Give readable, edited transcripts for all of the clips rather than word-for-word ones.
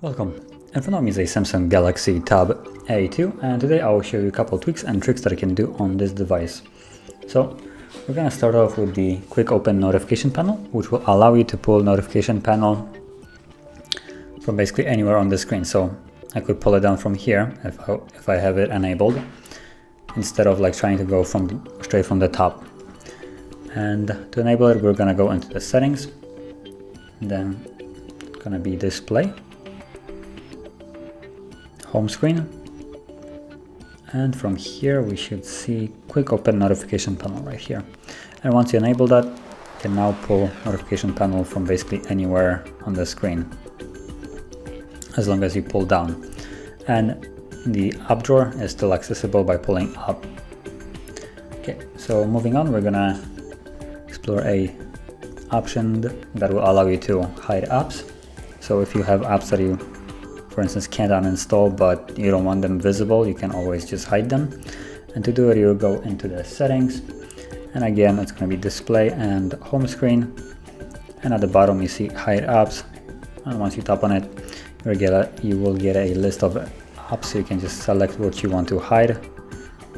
Welcome. In front of me is a Samsung Galaxy Tab A2, and today I will show you a couple of tweaks and tricks that I can do on this device. So we're going to start off with the quick open notification panel, which will allow you to pull notification panel from basically anywhere on the screen. So I could pull it down from here if I have it enabled, instead of like trying to go straight from the top. And to enable it, we're going to go into the settings, then going to be display, home screen, and from here we should see quick open notification panel right here. And once you enable that, you can now pull notification panel from basically anywhere on the screen, as long as you pull down. And the up drawer is still accessible by pulling up. Okay, so moving on, we're gonna explore a option that will allow you to hide apps. So if you have apps that you, for instance, can't uninstall but you don't want them visible, you can always just hide them. And to do it, you'll go into the settings, and again it's going to be display and home screen, and at the bottom you see hide apps, and once you tap on it, you will get a list of apps, so you can just select what you want to hide.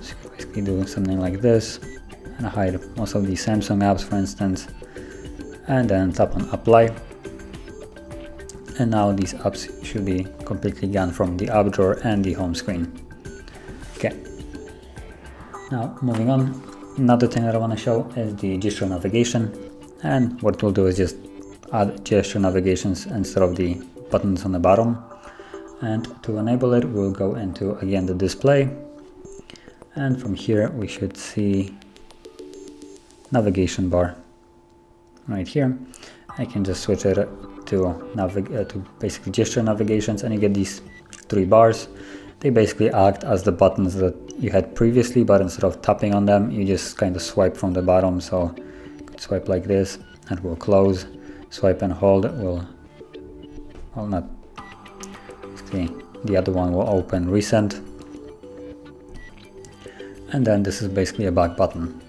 So you can basically do something like this and hide most of the Samsung apps, for instance, and then tap on apply. And now these apps should be completely gone from the app drawer and the home screen. Okay. Now moving on, another thing that I want to show is the gesture navigation. And what we'll do is just add gesture navigations instead of the buttons on the bottom. And to enable it, we'll go into again the display. And from here we should see navigation bar right here. I can just switch it to basically gesture navigations, and you get these three bars. They basically act as the buttons that you had previously, but instead of tapping on them, you just kind of swipe from the bottom. So you could swipe like this and we'll close, swipe and hold, basically the other one will open recent, and then this is basically a back button.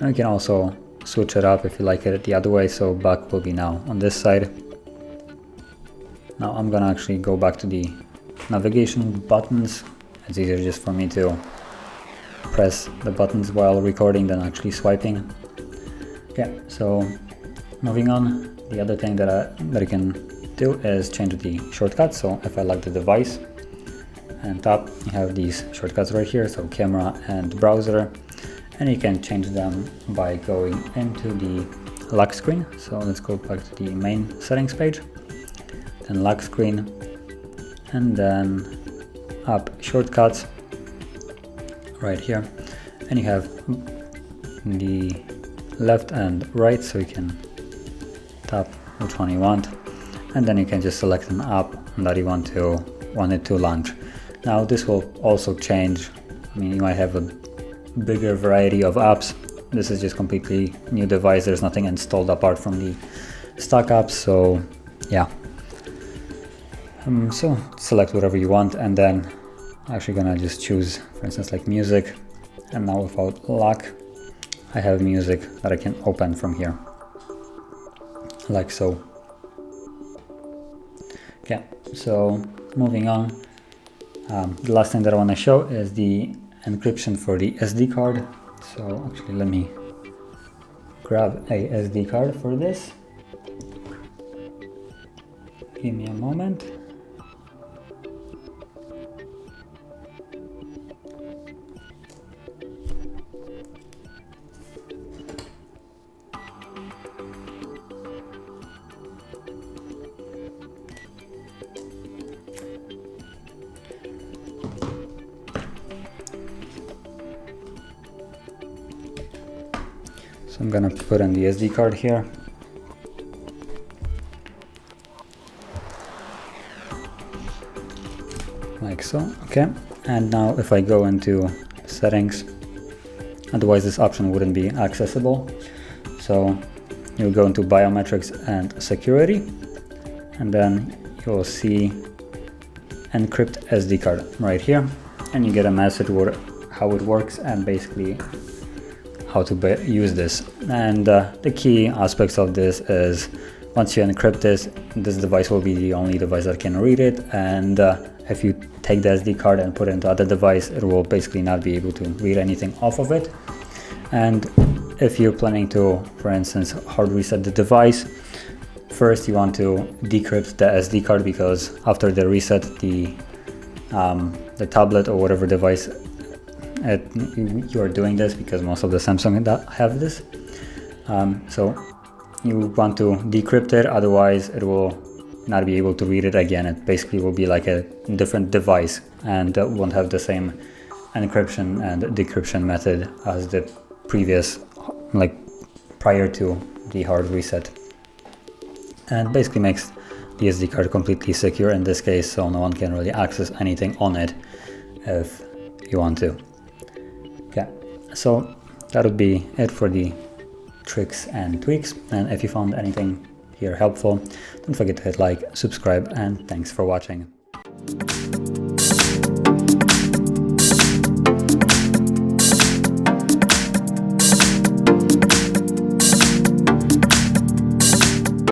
And you can also switch it up if you like it the other way, so back will be now on this side. Now I'm gonna actually go back to the navigation buttons. It's easier just for me to press the buttons while recording than actually swiping. Okay, so moving on, the other thing that I can do is change the shortcuts. So if I lock the device and tap, you have these shortcuts right here, so camera and browser, and you can change them by going into the lock screen. So let's go back to the main settings page, then lock screen, and then app shortcuts right here, and you have the left and right, so you can tap which one you want, and then you can just select an app that you want it to launch. Now this will also change. I mean, you might have a bigger variety of apps. This is just completely new device. There's nothing installed apart from the stock apps, so yeah. So select whatever you want, and then I'm actually gonna just choose, for instance, like music, and now without lock I have music that I can open from here, like so. Okay, so moving on, the last thing that I want to show is the encryption for the SD card. So actually let me grab a SD card for this. Give me a moment. So I'm gonna put in the SD card here. Like so, okay. And now if I go into settings, otherwise this option wouldn't be accessible. So you'll go into biometrics and security, and then you'll see encrypt SD card right here, and you get a message how it works, and basically how to use this. And the key aspects of this is, once you encrypt this device will be the only device that can read it, and if you take the SD card and put it into other device, it will basically not be able to read anything off of it. And if you're planning to, for instance, hard reset the device, first you want to decrypt the SD card, because after the reset, the tablet or whatever device you are doing this, because most of the Samsung have this, so you want to decrypt it, otherwise it will not be able to read it again. It basically will be like a different device and won't have the same encryption and decryption method as the previous, like prior to the hard reset, and basically makes the SD card completely secure in this case, so no one can really access anything on it if you want to. Okay, so that would be it for the tricks and tweaks, and if you found anything here helpful, don't forget to hit like, subscribe, and thanks for watching.